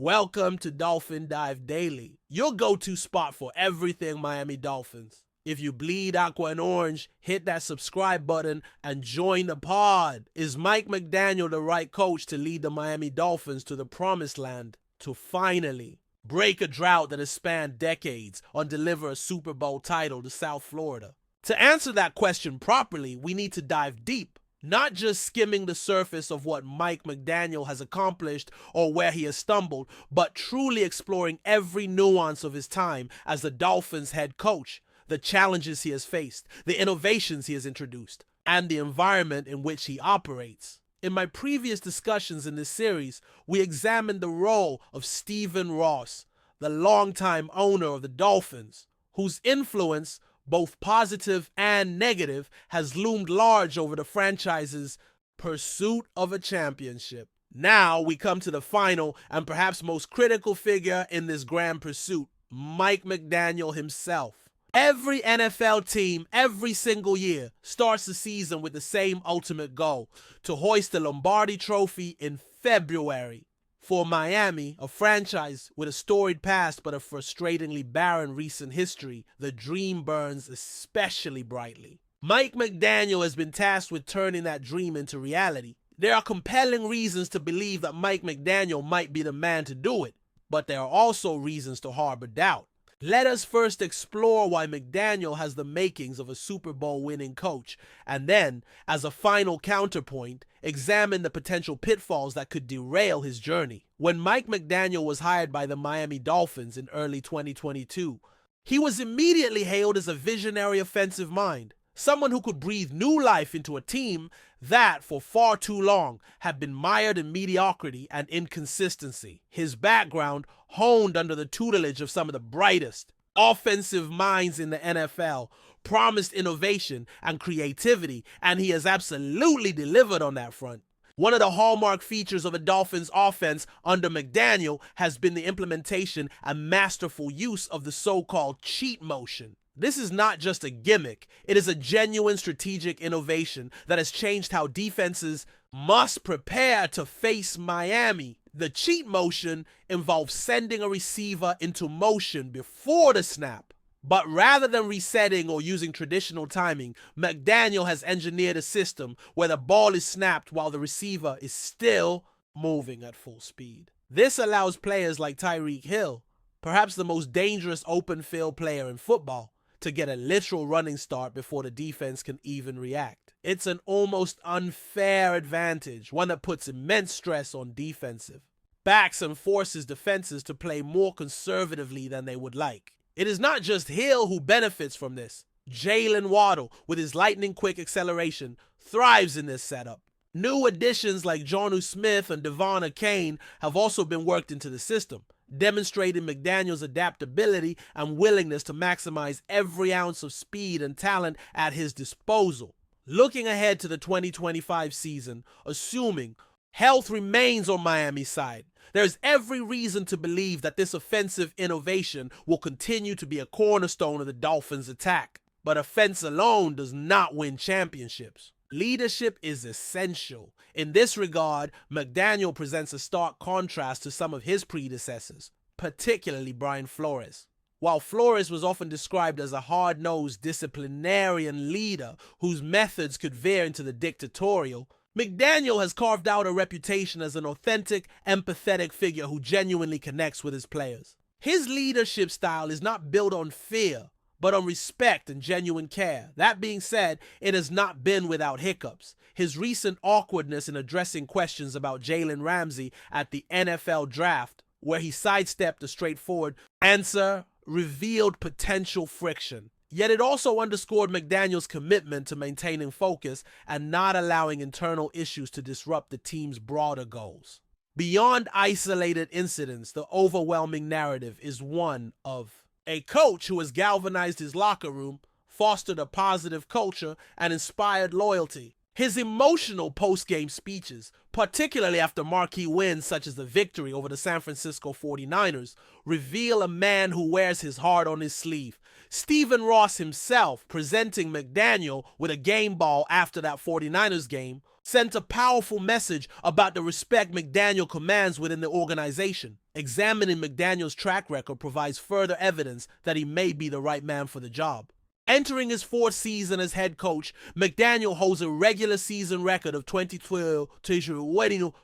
Welcome to Dolphin Dive Daily, your go-to spot for everything Miami Dolphins. If you bleed aqua and orange, hit that subscribe button and join the pod. Is Mike McDaniel the right coach to lead the Miami Dolphins to the promised land, to finally break a drought that has spanned decades or deliver a Super Bowl title to South Florida? To answer that question properly, we need to dive deep, not just skimming the surface of what Mike McDaniel has accomplished or where he has stumbled, but truly exploring every nuance of his time as the Dolphins head coach, the challenges he has faced, the innovations he has introduced, and the environment in which he operates. In my previous discussions in this series, we examined the role of Stephen Ross, the longtime owner of the Dolphins, whose influence, both positive and negative, has loomed large over the franchise's pursuit of a championship. Now we come to the final and perhaps most critical figure in this grand pursuit, Mike McDaniel himself. Every NFL team, every single year, starts the season with the same ultimate goal: to hoist the Lombardi Trophy in February. For Miami, a franchise with a storied past but a frustratingly barren recent history, the dream burns especially brightly. Mike McDaniel has been tasked with turning that dream into reality. There are compelling reasons to believe that Mike McDaniel might be the man to do it, but there are also reasons to harbor doubt. Let us first explore why McDaniel has the makings of a Super Bowl winning coach, and then, as a final counterpoint, examine the potential pitfalls that could derail his journey. When Mike McDaniel was hired by the Miami Dolphins in early 2022, he was immediately hailed as a visionary offensive mind, someone who could breathe new life into a team that, for far too long, had been mired in mediocrity and inconsistency. His background, honed under the tutelage of some of the brightest offensive minds in the NFL, promised innovation and creativity, and he has absolutely delivered on that front. One of the hallmark features of a Dolphins offense under McDaniel has been the implementation and masterful use of the so-called cheat motion. This is not just a gimmick, it is a genuine strategic innovation that has changed how defenses must prepare to face Miami. The cheat motion involves sending a receiver into motion before the snap. But rather than resetting or using traditional timing, McDaniel has engineered a system where the ball is snapped while the receiver is still moving at full speed. This allows players like Tyreek Hill, perhaps the most dangerous open field player in football, to get a literal running start before the defense can even react. It's an almost unfair advantage, one that puts immense stress on defensive backs and forces defenses to play more conservatively than they would like. It is not just Hill who benefits from this. Jalen Waddle, with his lightning-quick acceleration, thrives in this setup. New additions like Jonnu Smith and Devon Achane have also been worked into the system, demonstrating McDaniel's adaptability and willingness to maximize every ounce of speed and talent at his disposal. Looking ahead to the 2025 season, assuming health remains on Miami's side, there's every reason to believe that this offensive innovation will continue to be a cornerstone of the Dolphins' attack. But offense alone does not win championships. Leadership is essential. In this regard, McDaniel presents a stark contrast to some of his predecessors, particularly Brian Flores. While Flores was often described as a hard-nosed disciplinarian leader whose methods could veer into the dictatorial, McDaniel has carved out a reputation as an authentic, empathetic figure who genuinely connects with his players. His leadership style is not built on fear, but on respect and genuine care. That being said, it has not been without hiccups. His recent awkwardness in addressing questions about Jalen Ramsey at the NFL draft, where he sidestepped a straightforward answer, revealed potential friction. Yet it also underscored McDaniel's commitment to maintaining focus and not allowing internal issues to disrupt the team's broader goals. Beyond isolated incidents, the overwhelming narrative is one of a coach who has galvanized his locker room, fostered a positive culture, and inspired loyalty. His emotional post-game speeches, particularly after marquee wins such as the victory over the San Francisco 49ers, reveal a man who wears his heart on his sleeve. Stephen Ross himself presenting McDaniel with a game ball after that 49ers game sent a powerful message about the respect McDaniel commands within the organization. Examining McDaniel's track record provides further evidence that he may be the right man for the job. Entering his fourth season as head coach, McDaniel holds a regular season record of 2012 to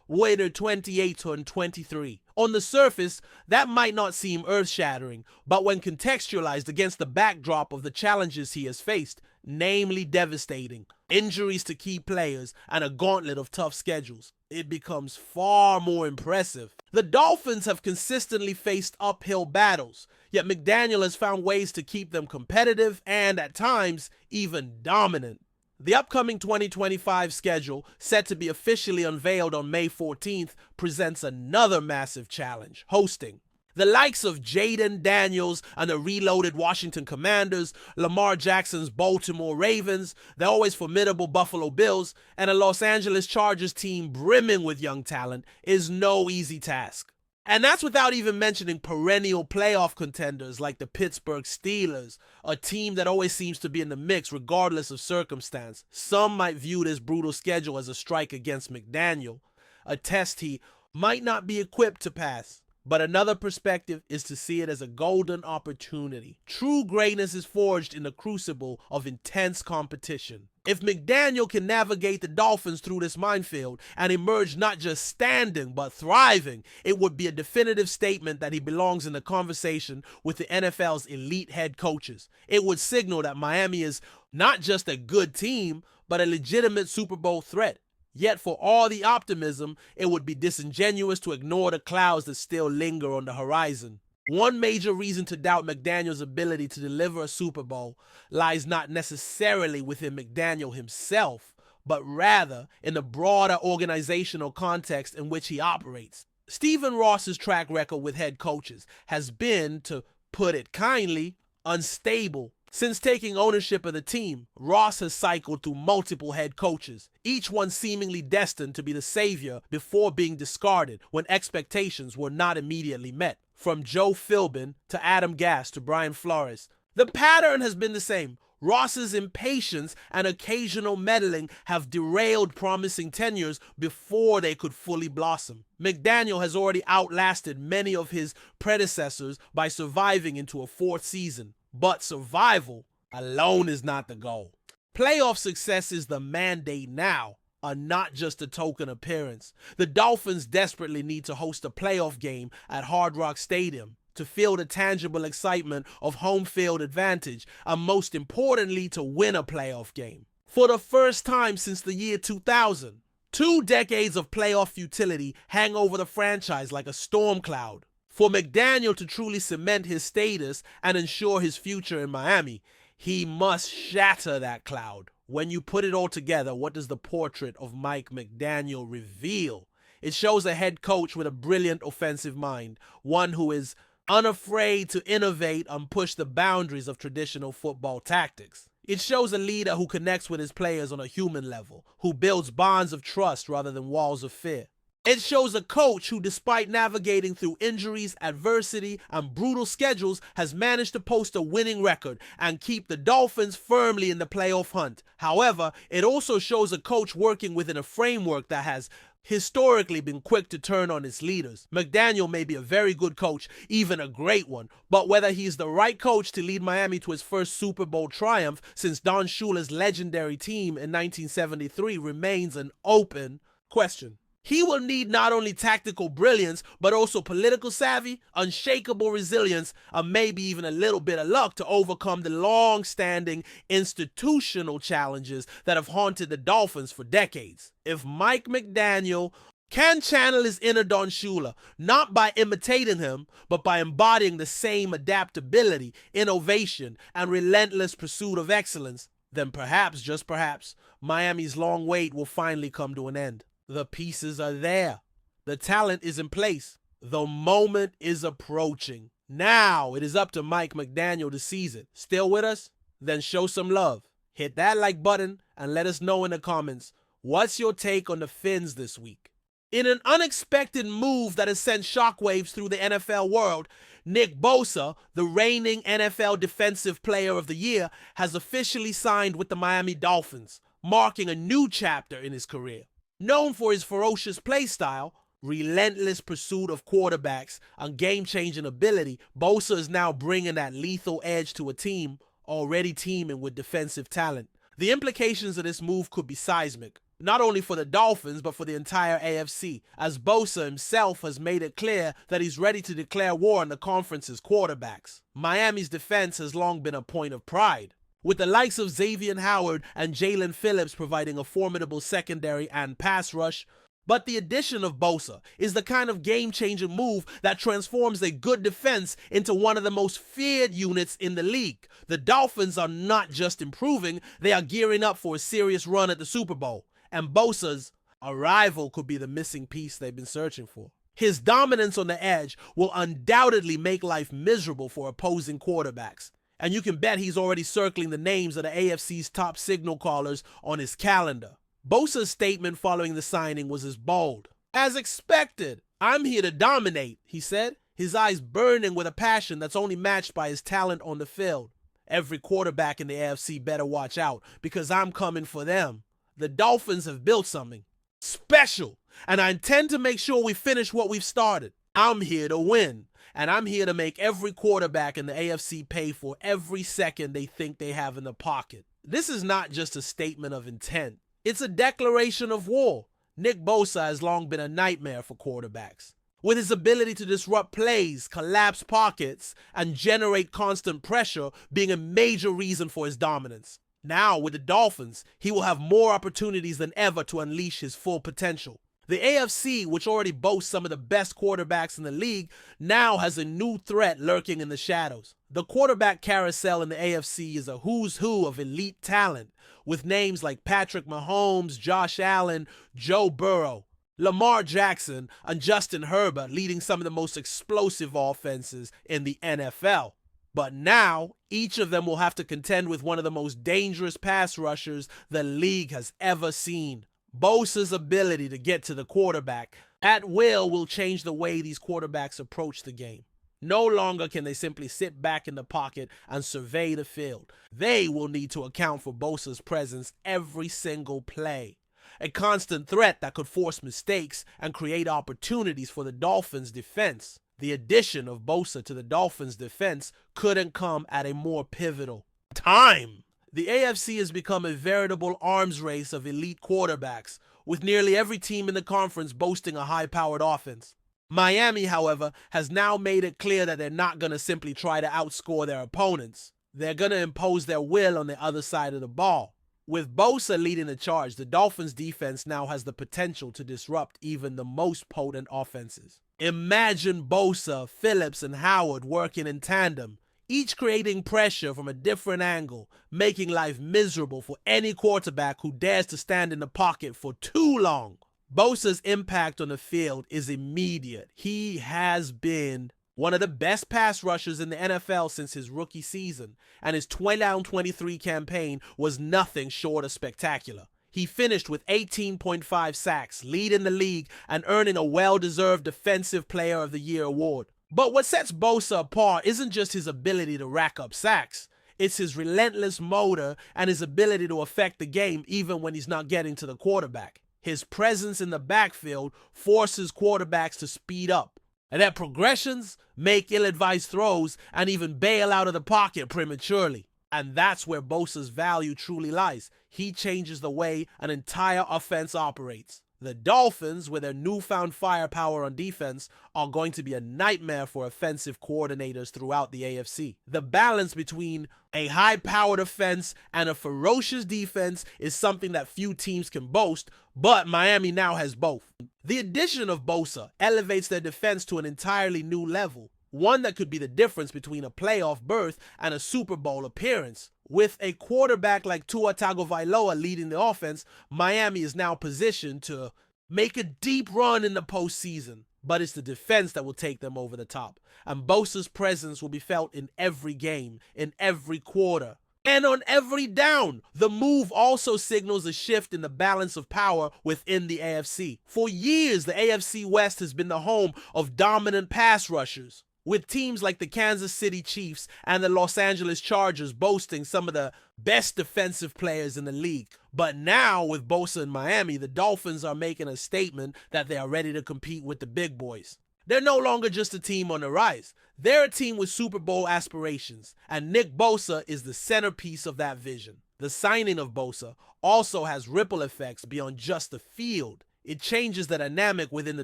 28-23. On the surface, that might not seem earth-shattering, but when contextualized against the backdrop of the challenges he has faced, namely devastating injuries to key players and a gauntlet of tough schedules, it becomes far more impressive. The Dolphins have consistently faced uphill battles, yet McDaniel has found ways to keep them competitive and, at times, even dominant. The upcoming 2025 schedule, set to be officially unveiled on May 14th, presents another massive challenge: hosting. The likes of Jaden Daniels and the reloaded Washington Commanders, Lamar Jackson's Baltimore Ravens, the always formidable Buffalo Bills, and a Los Angeles Chargers team brimming with young talent is no easy task. And that's without even mentioning perennial playoff contenders like the Pittsburgh Steelers, a team that always seems to be in the mix regardless of circumstance. Some might view this brutal schedule as a strike against McDaniel, a test he might not be equipped to pass. But another perspective is to see it as a golden opportunity. True greatness is forged in the crucible of intense competition. If McDaniel can navigate the Dolphins through this minefield and emerge not just standing but thriving, it would be a definitive statement that he belongs in the conversation with the NFL's elite head coaches. It would signal that Miami is not just a good team, but a legitimate Super Bowl threat. Yet for all the optimism, it would be disingenuous to ignore the clouds that still linger on the horizon. One major reason to doubt McDaniel's ability to deliver a Super Bowl lies not necessarily within McDaniel himself, but rather in the broader organizational context in which he operates. Stephen Ross's track record with head coaches has been, to put it kindly, unstable. Since taking ownership of the team, Ross has cycled through multiple head coaches, each one seemingly destined to be the savior before being discarded when expectations were not immediately met. From Joe Philbin to Adam Gase to Brian Flores, the pattern has been the same. Ross's impatience and occasional meddling have derailed promising tenures before they could fully blossom. McDaniel has already outlasted many of his predecessors by surviving into a fourth season. But survival alone is not the goal. Playoff success is the mandate now, not just a token appearance. The Dolphins desperately need to host a playoff game at Hard Rock Stadium to feel the tangible excitement of home field advantage, and most importantly, to win a playoff game. For the first time since the year 2000, 2 decades of playoff futility hang over the franchise like a storm cloud. For McDaniel to truly cement his status and ensure his future in Miami, he must shatter that cloud. When you put it all together, what does the portrait of Mike McDaniel reveal? It shows a head coach with a brilliant offensive mind, one who is unafraid to innovate and push the boundaries of traditional football tactics. It shows a leader who connects with his players on a human level, who builds bonds of trust rather than walls of fear. It shows a coach who, despite navigating through injuries, adversity, and brutal schedules, has managed to post a winning record and keep the Dolphins firmly in the playoff hunt. However, it also shows a coach working within a framework that has historically been quick to turn on its leaders. McDaniel may be a very good coach, even a great one, but whether he's the right coach to lead Miami to its first Super Bowl triumph since Don Shula's legendary team in 1973 remains an open question. He will need not only tactical brilliance, but also political savvy, unshakable resilience, and maybe even a little bit of luck to overcome the long-standing institutional challenges that have haunted the Dolphins for decades. If Mike McDaniel can channel his inner Don Shula, not by imitating him, but by embodying the same adaptability, innovation, and relentless pursuit of excellence, then perhaps, just perhaps, Miami's long wait will finally come to an end. The pieces are there. The talent is in place. The moment is approaching. Now it is up to Mike McDaniel to seize it. Still with us? Then show some love. Hit that like button and let us know in the comments, what's your take on the Fins this week? In an unexpected move that has sent shockwaves through the NFL world, Nick Bosa, the reigning NFL Defensive Player of the Year, has officially signed with the Miami Dolphins, marking a new chapter in his career. Known for his ferocious play style, relentless pursuit of quarterbacks, and game-changing ability, Bosa is now bringing that lethal edge to a team already teeming with defensive talent. The implications of this move could be seismic, not only for the Dolphins, but for the entire AFC, as Bosa himself has made it clear that he's ready to declare war on the conference's quarterbacks. Miami's defense has long been a point of pride, with the likes of Xavier Howard and Jalen Phillips providing a formidable secondary and pass rush. But the addition of Bosa is the kind of game-changing move that transforms a good defense into one of the most feared units in the league. The Dolphins are not just improving, they are gearing up for a serious run at the Super Bowl. And Bosa's arrival could be the missing piece they've been searching for. His dominance on the edge will undoubtedly make life miserable for opposing quarterbacks. And you can bet he's already circling the names of the AFC's top signal callers on his calendar. Bosa's statement following the signing was as bold. "As expected, I'm here to dominate," he said, his eyes burning with a passion that's only matched by his talent on the field. "Every quarterback in the AFC better watch out, because I'm coming for them. The Dolphins have built something special, and I intend to make sure we finish what we've started. I'm here to win, and I'm here to make every quarterback in the AFC pay for every second they think they have in the pocket." This is not just a statement of intent. It's a declaration of war. Nick Bosa has long been a nightmare for quarterbacks. With his ability to disrupt plays, collapse pockets, and generate constant pressure being a major reason for his dominance. Now, with the Dolphins, he will have more opportunities than ever to unleash his full potential. The AFC, which already boasts some of the best quarterbacks in the league, now has a new threat lurking in the shadows. The quarterback carousel in the AFC is a who's who of elite talent, with names like Patrick Mahomes, Josh Allen, Joe Burrow, Lamar Jackson, and Justin Herbert leading some of the most explosive offenses in the NFL. But now, each of them will have to contend with one of the most dangerous pass rushers the league has ever seen. Bosa's ability to get to the quarterback at will change the way these quarterbacks approach the game. No longer can they simply sit back in the pocket and survey the field. They will need to account for Bosa's presence every single play. A constant threat that could force mistakes and create opportunities for the Dolphins' defense. The addition of Bosa to the Dolphins' defense couldn't come at a more pivotal time. The AFC has become a veritable arms race of elite quarterbacks, with nearly every team in the conference boasting a high-powered offense. Miami, however, has now made it clear that they're not going to simply try to outscore their opponents. They're going to impose their will on the other side of the ball. With Bosa leading the charge, the Dolphins' defense now has the potential to disrupt even the most potent offenses. Imagine Bosa, Phillips, and Howard working in tandem, each creating pressure from a different angle, making life miserable for any quarterback who dares to stand in the pocket for too long. Bosa's impact on the field is immediate. He has been one of the best pass rushers in the NFL since his rookie season, and his 2023 campaign was nothing short of spectacular. He finished with 18.5 sacks, leading the league and earning a well-deserved Defensive Player of the Year award. But what sets Bosa apart isn't just his ability to rack up sacks. It's his relentless motor and his ability to affect the game even when he's not getting to the quarterback. His presence in the backfield forces quarterbacks to speed up, and their progressions make ill-advised throws and even bail out of the pocket prematurely. And that's where Bosa's value truly lies. He changes the way an entire offense operates. The Dolphins, with their newfound firepower on defense, are going to be a nightmare for offensive coordinators throughout the AFC. The balance between a high-powered offense and a ferocious defense is something that few teams can boast, but Miami now has both. The addition of Bosa elevates their defense to an entirely new level, one that could be the difference between a playoff berth and a Super Bowl appearance. With a quarterback like Tua Tagovailoa leading the offense, Miami is now positioned to make a deep run in the postseason. But it's the defense that will take them over the top. And Bosa's presence will be felt in every game, in every quarter, and on every down. The move also signals a shift in the balance of power within the AFC. For years, the AFC West has been the home of dominant pass rushers, with teams like the Kansas City Chiefs and the Los Angeles Chargers boasting some of the best defensive players in the league. But now, with Bosa in Miami, the Dolphins are making a statement that they are ready to compete with the big boys. They're no longer just a team on the rise. They're a team with Super Bowl aspirations, and Nick Bosa is the centerpiece of that vision. The signing of Bosa also has ripple effects beyond just the field. It changes the dynamic within the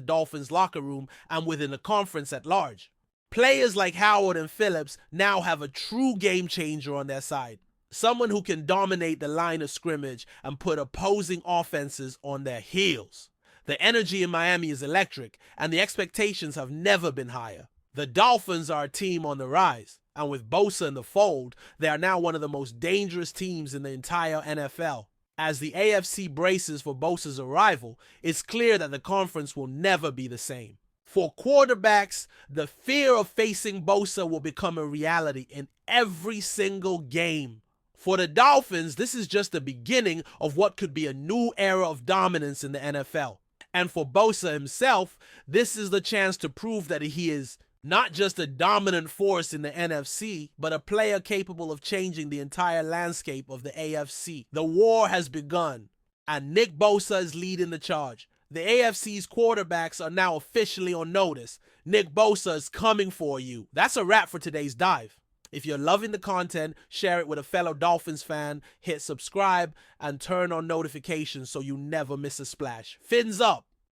Dolphins locker room and within the conference at large. Players like Howard and Phillips now have a true game changer on their side. Someone who can dominate the line of scrimmage and put opposing offenses on their heels. The energy in Miami is electric, and the expectations have never been higher. The Dolphins are a team on the rise, and with Bosa in the fold, they are now one of the most dangerous teams in the entire NFL. As the AFC braces for Bosa's arrival, it's clear that the conference will never be the same. For quarterbacks, the fear of facing Bosa will become a reality in every single game. For the Dolphins, this is just the beginning of what could be a new era of dominance in the NFL. And for Bosa himself, this is the chance to prove that he is not just a dominant force in the NFC, but a player capable of changing the entire landscape of the AFC. The war has begun, and Nick Bosa is leading the charge. The AFC's quarterbacks are now officially on notice. Nick Bosa is coming for you. That's a wrap for today's dive. If you're loving the content, share it with a fellow Dolphins fan, hit subscribe, and turn on notifications so you never miss a splash. Fins up!